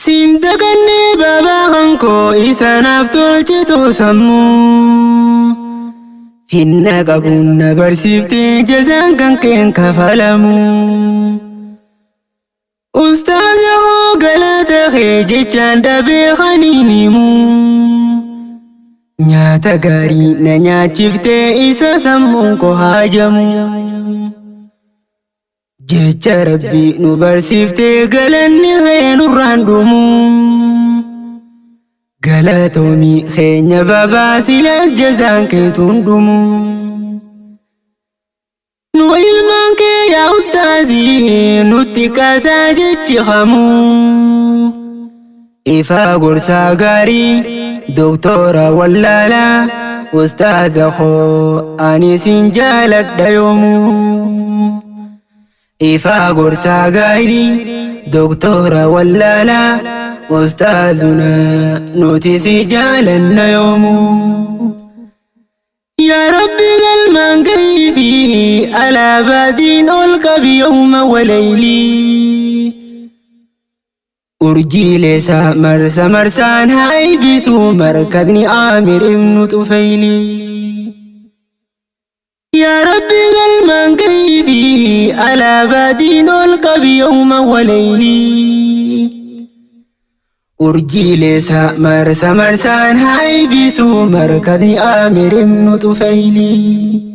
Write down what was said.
Sintakanni baba hanko isanaaf tolchitu sammuu finna qabuun na barsiiftee jazaan kan keen kafalamu Ustaaza hoo galata kee jechaan dhabee haniinimu nyaata gaarii na nyaachiftee isa sammuun koo haajamu Jecha Rabbi nu barsiiftee galanni kee nurraan dhumu Galatoomii keenya babaa silas jazaan keetuun dhumu Nu ilmaan kee yaa ustaazii nutti qaataa jechi hamu Ifaa gorsaa gaarii doktora wallaalaa Ustaaza koo ani sin jaaladha yoomuu Ifaa gorsaa gaarii doktora wallaalaa Ustaazuna nuti si jaalanna yoomuu Yaa Rabbi galmaan gayfi alaabaatiin ol qabi yooma walaylii Urjiilee isaa marsa marsaan haibisuu markadni Aamir ibnu Tufaylii Yaa Rabbi galmaan gayfi alaabaatiin ol qabi yooma walaylii Urjiilee isaa marsa marsaan haibisuu markadni Aamir ibnu Tufaylii